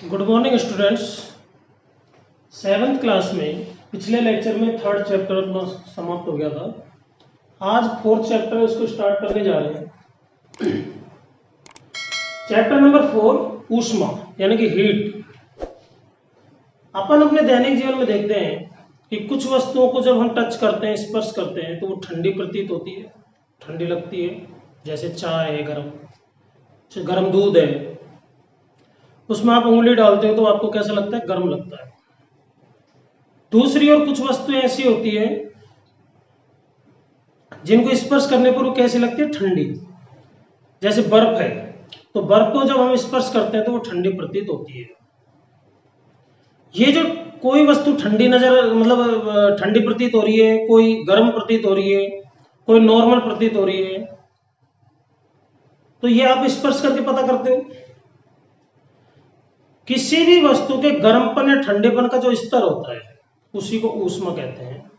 Good morning students. Seventh class में पिछले lecture में थर्ड चैप्टर अपना समाप्त हो गया था। आज फोर्थ चैप्टर उसको स्टार्ट करने जा रहे हैं। चैप्टर नंबर 4 ऊष्मा यानी कि हीट। अपन अपने दैनिक जीवन में देखते हैं कि कुछ वस्तुओं को जब हम टच करते हैं, स्पर्श करते हैं, तो वो ठंडी प्रतीत होती है, ठंडी लगती है। जैसे चाय है, गर्म दूध है, उसमें आप उंगली डालते हो तो आपको कैसा लगता है? गर्म लगता है। दूसरी ओर कुछ वस्तुएं ऐसी होती है जिनको स्पर्श करने पर वो कैसी लगती है? ठंडी। जैसे बर्फ है, तो बर्फ को जब हम स्पर्श करते हैं तो वो ठंडी प्रतीत होती है। ये जो कोई वस्तु ठंडी ठंडी प्रतीत हो रही है, कोई गर्म प्रतीत हो रही है, कोई नॉर्मल प्रतीत हो रही है, तो ये आप स्पर्श करके पता करते हो। किसी भी वस्तु के गर्मपन या ठंडेपन का जो स्तर होता है उसी को ऊष्मा कहते हैं।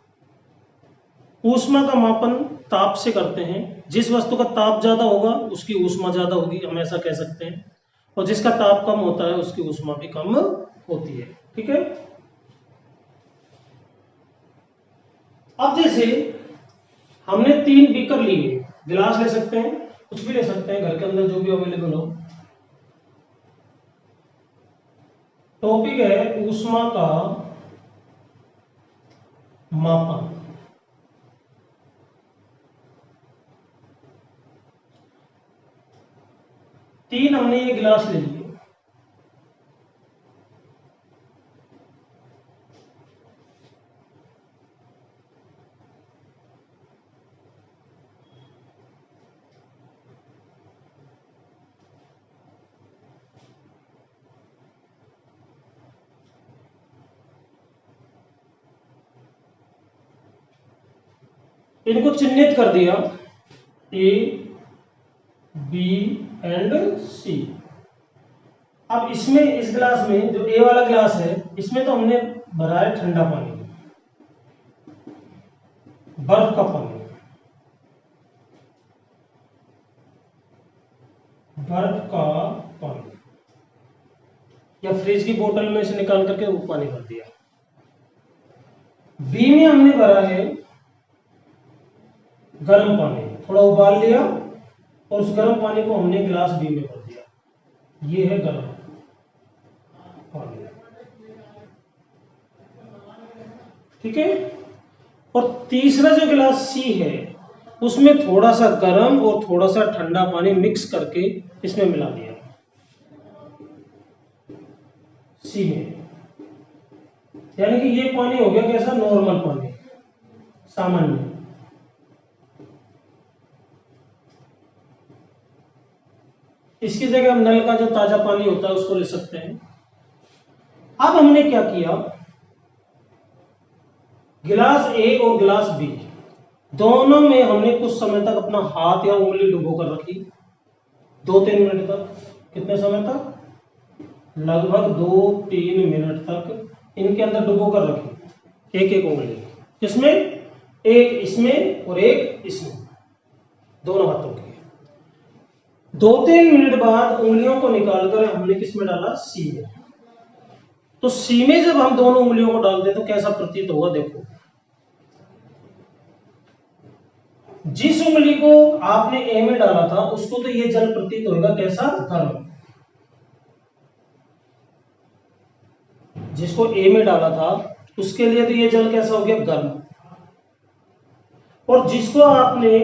ऊष्मा का मापन ताप से करते हैं। जिस वस्तु का ताप ज्यादा होगा उसकी ऊष्मा ज्यादा होगी, हम ऐसा कह सकते हैं, और जिसका ताप कम होता है उसकी ऊष्मा भी कम होती है। ठीक है। अब जैसे हमने 3 बीकर लिए, गिलास ले सकते हैं, कुछ भी ले सकते हैं, घर के अंदर जो भी अवेलेबल हो। टॉपिक है ऊष्मा का मापन। तीन हमने ये गिलास ले लिए, इनको चिन्हित कर दिया ए, बी एंड सी। अब इसमें इस गिलास में जो ए वाला गिलास है इसमें तो हमने भरा है ठंडा पानी, बर्फ का पानी, बर्फ का पानी, या फ्रिज की बोतल में से निकाल करके वो पानी भर दिया। बी में हमने भरा है गर्म पानी, थोड़ा उबाल लिया और उस गर्म पानी को हमने गिलास बी में भर दिया। ये है गर्म पानी। ठीक है। और तीसरा जो गिलास सी है उसमें थोड़ा सा गर्म और थोड़ा सा ठंडा पानी मिक्स करके इसमें मिला दिया सी में। यानी कि ये पानी हो गया कैसा? नॉर्मल पानी, सामान्य। इसकी जगह हम नल का जो ताजा पानी होता है उसको ले सकते हैं। अब हमने क्या किया, गिलास ए और गिलास बी दोनों में हमने कुछ समय तक अपना हाथ या उंगली डुबो कर रखी, 2-3 मिनट तक। कितने समय तक? लगभग 2-3 मिनट तक इनके अंदर डुबो कर रखी, एक एक उंगली। किसमें? एक इसमें और एक इसमें, दोनों हाथों की। 2-3 मिनट बाद उंगलियों को निकालकर हमने किसमें डाला? सी में। तो सी में जब हम दोनों उंगलियों को डालते तो कैसा प्रतीत होगा? देखो, जिस उंगली को आपने ए में डाला था उसको तो ये जल प्रतीत होगा कैसा? गर्म। जिसको ए में डाला था उसके लिए तो ये जल कैसा हो गया? गर्म। और जिसको आपने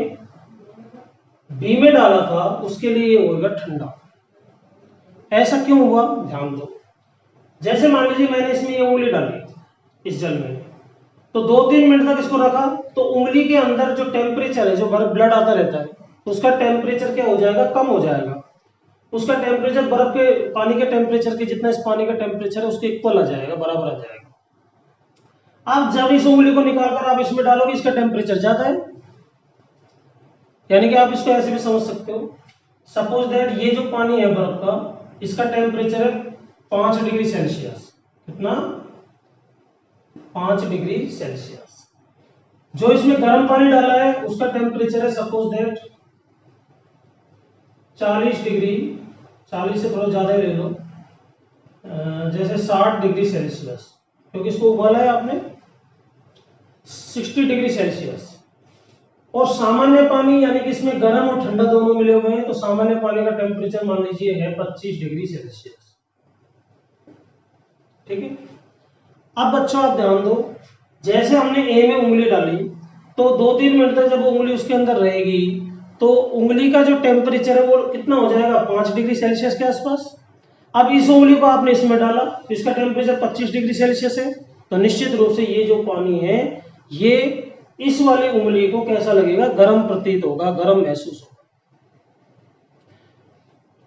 बी में डाला था उसके लिए ये होगा ठंडा। ऐसा क्यों हुआ? ध्यान दो। जैसे मान लीजिए मैंने इसमें ये उंगली डाली इस जल में, तो 2-3 मिनट तक इसको रखा, तो उंगली के अंदर जो टेम्परेचर है, जो ब्लड आता रहता है, उसका टेम्परेचर क्या हो जाएगा? कम हो जाएगा। उसका टेम्परेचर बर्फ के पानी के टेम्परेचर के जितना इस पानी का टेम्परेचर है उसके इक्वल आ जाएगा, बराबर आ जाएगा। अब जब इस उंगली को निकालकर आप इसमें डालोगे, इसका टेम्परेचर ज्यादा है। यानी कि आप इसको ऐसे भी समझ सकते हो, सपोज दैट ये जो पानी है बर्फ का, इसका टेम्परेचर है 5 डिग्री सेल्सियस। कितना? 5 डिग्री सेल्सियस। जो इसमें गर्म पानी डाला है उसका टेम्परेचर है सपोज दैट 40 डिग्री, 40 से थोड़ा ज्यादा ही ले लो, जैसे 60 डिग्री सेल्सियस, क्योंकि इसको उबाला है आपने 60 डिग्री सेल्सियस। और सामान्य पानी यानी कि इसमें गर्म और ठंडा दोनों मिले हुए हैं, तो सामान्य पानी का टेम्परेचर मान लीजिए है 25 डिग्री सेल्सियस। ठीक है। अब बच्चों आप ध्यान दो, जैसे हमने ए में उंगली डाली तो 2-3 मिनट तक जब उंगली उसके अंदर रहेगी तो उंगली का जो टेम्परेचर है वो कितना हो जाएगा, 5 डिग्री सेल्सियस के आसपास। अब इस उंगली को आपने इसमें डाला तो इसका टेम्परेचर 25 डिग्री सेल्सियस है, तो निश्चित रूप से ये जो पानी है ये इस वाली उंगली को कैसा लगेगा, गर्म प्रतीत होगा, गर्म महसूस होगा।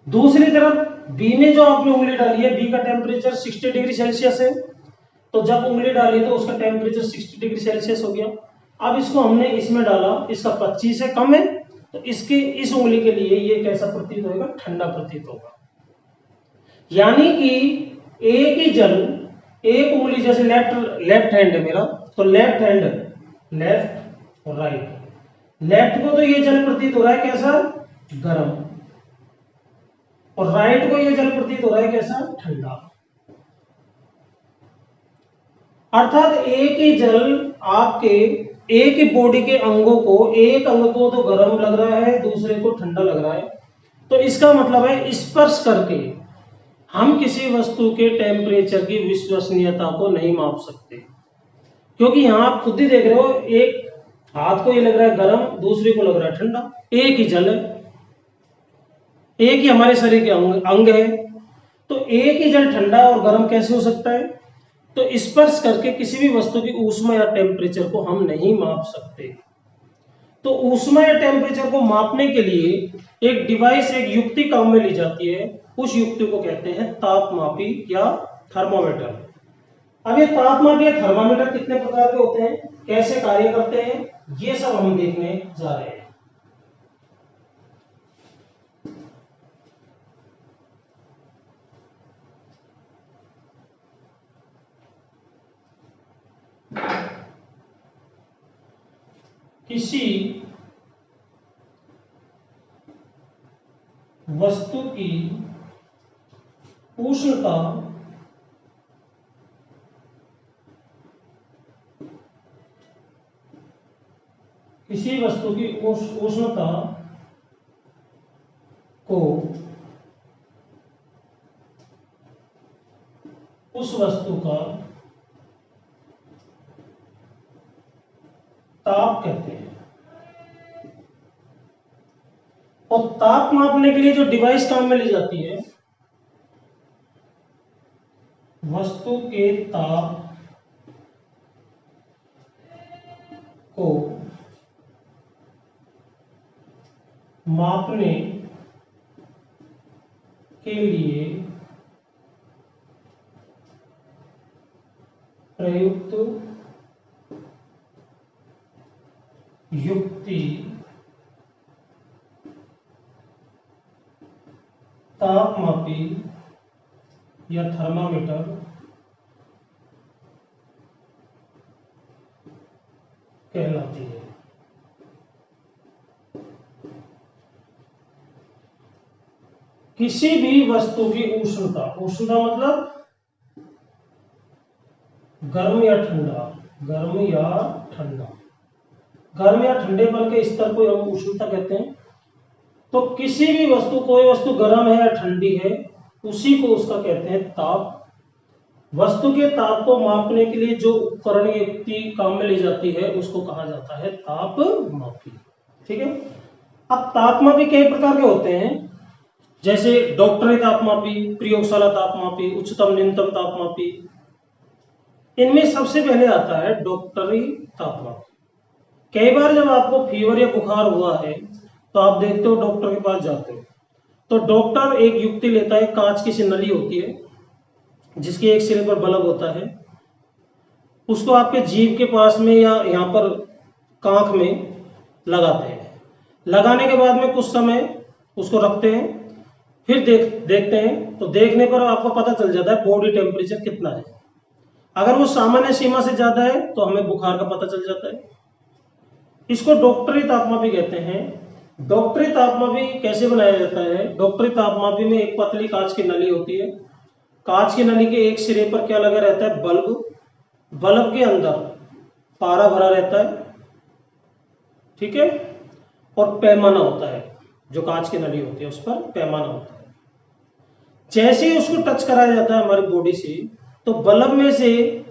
दूसरी तरफ बी में जो आपने उंगली डाली है, बी का टेम्परेचर 60 डिग्री सेल्सियस है, तो जब उंगली डाली तो उसका टेम्परेचर 60 डिग्री सेल्सियस हो गया। अब इसको हमने इसमें डाला, इसका 25 है, कम है, तो इसके इस उंगली के लिए ये कैसा प्रतीत होगा, ठंडा प्रतीत होगा। यानी कि एक ही जल, एक उंगली, जैसे लेफ्ट हैंड है मेरा, तो लेफ्ट हैंड, लेफ्ट और राइट, लेफ्ट को तो ये जल प्रतीत हो रहा है कैसा, गर्म, और राइट को ये जल प्रतीत हो रहा है कैसा, ठंडा। अर्थात एक ही जल आपके एक ही बॉडी के अंगों को, एक अंग को तो गर्म लग रहा है, दूसरे को ठंडा लग रहा है, तो इसका मतलब है स्पर्श करके हम किसी वस्तु के टेम्परेचर की विश्वसनीयता को नहीं माप सकते। क्योंकि यहां आप खुद ही देख रहे हो, एक हाथ को ये लग रहा है गर्म, दूसरे को लग रहा है ठंडा, एक ही जल है, एक ही हमारे शरीर के अंग है, तो एक ही जल ठंडा और गर्म कैसे हो सकता है। तो स्पर्श करके किसी भी वस्तु की ऊष्मा या टेम्परेचर को हम नहीं माप सकते। तो ऊष्मा या टेम्परेचर को मापने के लिए एक डिवाइस, एक युक्ति काम में ली जाती है, उस युक्ति को कहते हैं तापमापी या थर्मामीटर। अब ये तापमापी या थर्मामीटर कितने प्रकार के होते हैं, कैसे कार्य करते हैं, ये सब हम देखने जा रहे हैं। किसी वस्तु की उष्णता उष्णता को उस वस्तु का ताप कहते हैं। और ताप मापने के लिए जो डिवाइस काम में ली जाती है, वस्तु के ताप को मापने के लिए प्रयुक्त युक्ति तापमापी या थर्मामीटर कहलाती है। किसी भी वस्तु की उष्णता, उष्णता मतलब गर्म या ठंडा, गर्म या ठंडा, गर्म या ठंडेपन के स्तर को हम उष्णता कहते हैं। तो किसी भी वस्तु, कोई वस्तु गर्म है या ठंडी है, उसी को उसका कहते हैं ताप। वस्तु के ताप को मापने के लिए जो उपकरण युक्ति काम में ली जाती है उसको कहा जाता है तापमापी। ठीक है। अब तापमापी कई प्रकार के होते हैं, जैसे डॉक्टरी तापमापी, प्रयोगशाला तापमापी, उच्चतम न्यूनतम तापमापी। इनमें सबसे पहले आता है डॉक्टरी तापमापी। कई बार जब आपको फीवर या बुखार हुआ है तो आप देखते हो, डॉक्टर के पास जाते हो, तो डॉक्टर एक युक्ति लेता है, कांच की सी नली होती है जिसके एक सिरे पर बल्ब होता है, उसको आपके जीभ के पास में या यहाँ पर कांख में लगाते हैं। लगाने के बाद में कुछ समय उसको रखते हैं, फिर देखते हैं, तो देखने पर आपको पता चल जाता है बॉडी टेम्परेचर कितना है। अगर वो सामान्य सीमा से ज्यादा है तो हमें बुखार का पता चल जाता है। इसको डॉक्टरी तापमापी कहते हैं। डॉक्टरी तापमापी कैसे बनाया जाता है, डॉक्टरी तापमापी में एक पतली कांच की नली होती है, कांच की नली के एक सिरे पर क्या लगा रहता है, बल्ब। बल्ब के अंदर पारा भरा रहता है, ठीक है, और पैमाना होता है, जो कांच की नली होती है उस पर पैमाना होता है। जैसे ही उसको टच कराया जाता है हमारी बॉडी से, तो बल्ब में से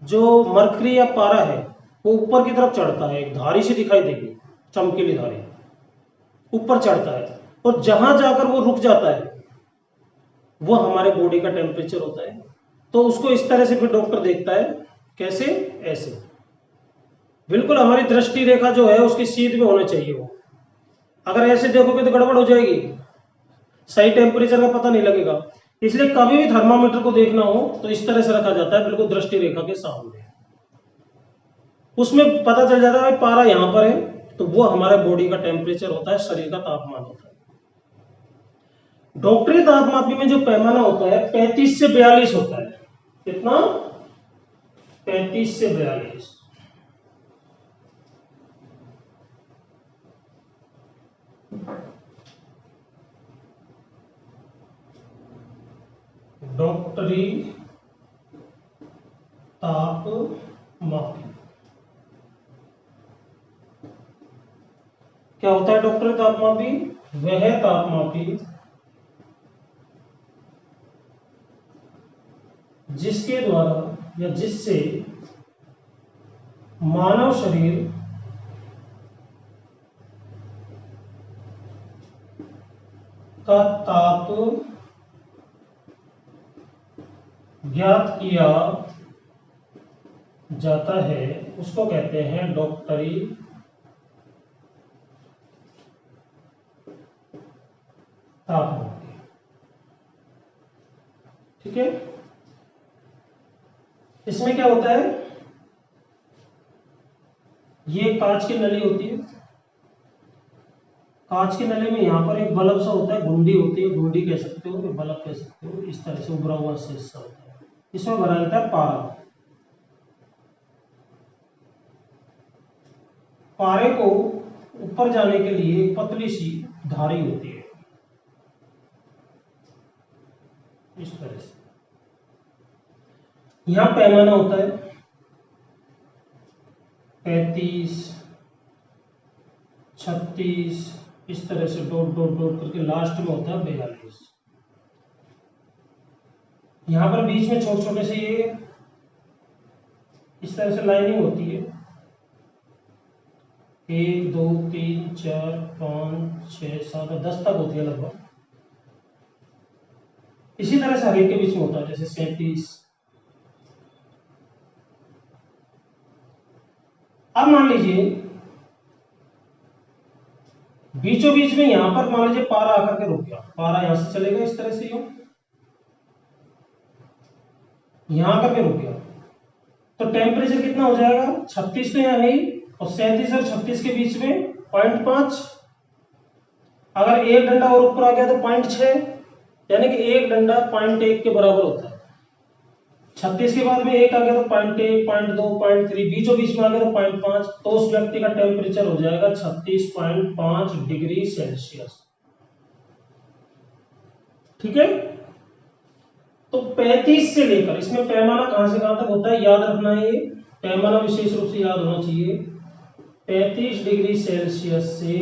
जो मरकरी या पारा है वो ऊपर की तरफ चढ़ता है, एक धारी से दिखाई देगी, चमकीली धारी ऊपर चढ़ता है, और जहां जाकर वो रुक जाता है वो हमारे बॉडी का टेम्परेचर होता है। तो उसको इस तरह से फिर डॉक्टर देखता है, कैसे, ऐसे, बिल्कुल हमारी दृष्टि रेखा जो है उसकी सीध में होना चाहिए वो। अगर ऐसे देखोगे तो गड़बड़ हो जाएगी, सही टेम्परेचर का पता नहीं लगेगा। इसलिए कभी भी थर्मामीटर को देखना हो तो इस तरह से रखा जाता है, बिल्कुल दृष्टि रेखा के सामने। उसमें पता चल जाता है पारा यहां पर है, तो वो हमारे बॉडी का टेम्परेचर होता है, शरीर का तापमान होता है। डॉक्टरी तापमापी में जो पैमाना होता है 35 से 42 होता है। कितना? 35 से 42। डॉक्टरी तापमापी क्या होता है? डॉक्टरी तापमापी वह तापमापी जिसके द्वारा या जिससे मानव शरीर का ताप ज्ञात किया जाता है, उसको कहते हैं डॉक्टरी तापमापी। ठीक है, इसमें क्या होता है, ये कांच की नली होती है, कांच की नली में यहां पर एक बल्ब सा होता है, घुंडी होती है, घुंडी कह सकते हो, बल्ब कह सकते हो, इस तरह से उभरा हुआ से हिस्सा होता है, इसमें भरा रहता है पारा। पारे को ऊपर जाने के लिए एक पतली सी धारी होती है, इस तरह से। यहां पैमाना होता है 35, 36, इस तरह से डॉट डॉट डॉट करके लास्ट में होता है 42। यहां पर बीच में छोटे छोटे से ये इस तरह से लाइनिंग होती है, 1 2 3 4 5 6 7 10 तक होती है लगभग। इसी तरह से हर एक के बीच में होता है, जैसे 37। अब मान लीजिए बीचों बीच में यहां पर मान लीजिए पारा आकर के रुक गया, पारा यहां से चलेगा इस तरह से, यहां आकर के रुक गया, तो टेम्परेचर कितना हो जाएगा? 36 तो यहाँ है ही, और 37 और 36 के बीच में 0.5। अगर एक डंडा और ऊपर आ गया तो 0.6, यानी कि एक डंडा 0.1 के बराबर होता है। 36 के बाद में एक आ गया तो 0.1, 0.2, 0.3, बीचों बीच में आ गया तो 0.5, तो उस व्यक्ति का टेम्परेचर हो जाएगा 36.5 डिग्री सेल्सियस। ठीक है, तो 35 से लेकर, इसमें पैमाना कहां से कहां तक होता है याद रखना है, ये पैमाना विशेष रूप से याद होना चाहिए। 35 डिग्री सेल्सियस से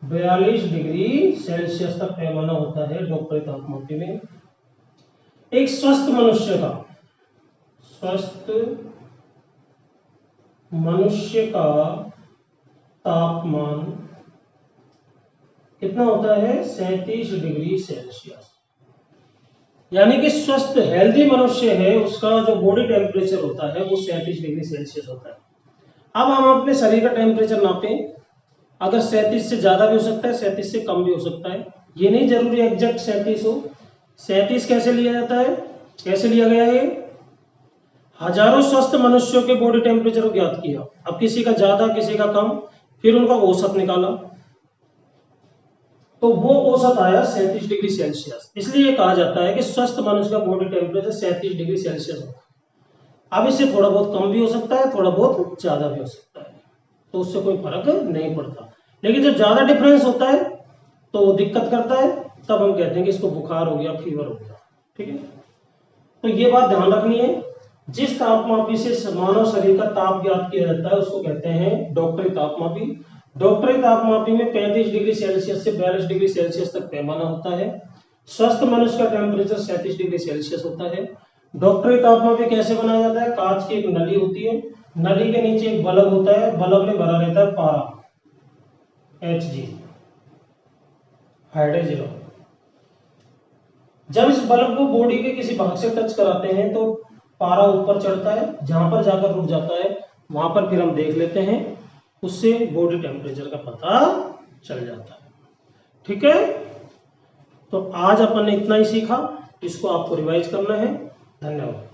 42 डिग्री सेल्सियस तक पैमाना होता है डॉक्टरी तापमापी में। एक स्वस्थ मनुष्य का, स्वस्थ मनुष्य का तापमान कितना होता है? 37 डिग्री सेल्सियस। यानी कि स्वस्थ हेल्दी मनुष्य है, उसका जो बॉडी टेम्परेचर होता है वो 37 डिग्री सेल्सियस होता है। अब हम अपने शरीर का टेम्परेचर नापें, अगर 37 से ज्यादा भी हो सकता है, 37 से कम भी हो सकता है, ये नहीं जरूरी एग्जैक्ट 37 हो। 37 कैसे लिया जाता है, कैसे लिया गया है? हजारों स्वस्थ मनुष्यों के बॉडी टेम्परेचर को ज्ञात किया, अब किसी का ज्यादा किसी का कम, फिर उनका औसत निकाला, तो वो औसत आया 37 डिग्री सेल्सियस। इसलिए कहा जाता है कि स्वस्थ मनुष्य का बॉडी टेम्परेचर 37 डिग्री सेल्सियस होता है। अब इससे थोड़ा बहुत कम भी हो सकता है, थोड़ा बहुत ज्यादा भी हो सकता है, तो उससे कोई फर्क नहीं पड़ता। लेकिन जब ज्यादा डिफरेंस होता है तो वो दिक्कत करता है, तब हम कहते हैं कि इसको बुखार हो गया, फीवर हो गया। ठीक है। तो ये बात ध्यान रखनी है, जिस तापमापी से मानव शरीर का ताप ज्ञात किया जाता है उसको कहते हैं डॉक्टरी तापमापी। डॉक्टरी तापमापी में 35 डिग्री सेल्सियस से 42 डिग्री सेल्सियस तक पैमाना होता है। स्वस्थ मनुष्य का टेम्परेचर 37 डिग्री सेल्सियस होता है। डॉक्टरी तापमापी कैसे बनाया जाता है? कांच की एक नली होती है, नली के नीचे एक बल्ब होता है, बल्ब में भरा रहता है पारा Hg, हाइड्रोजन। जब इस बल्ब को बॉडी के किसी भाग से टच कराते हैं तो पारा ऊपर चढ़ता है, जहां पर जाकर रुक जाता है वहां पर फिर हम देख लेते हैं, उससे बॉडी टेम्परेचर का पता चल जाता है। ठीक है, तो आज अपन ने इतना ही सीखा, इसको आपको रिवाइज करना है। धन्यवाद।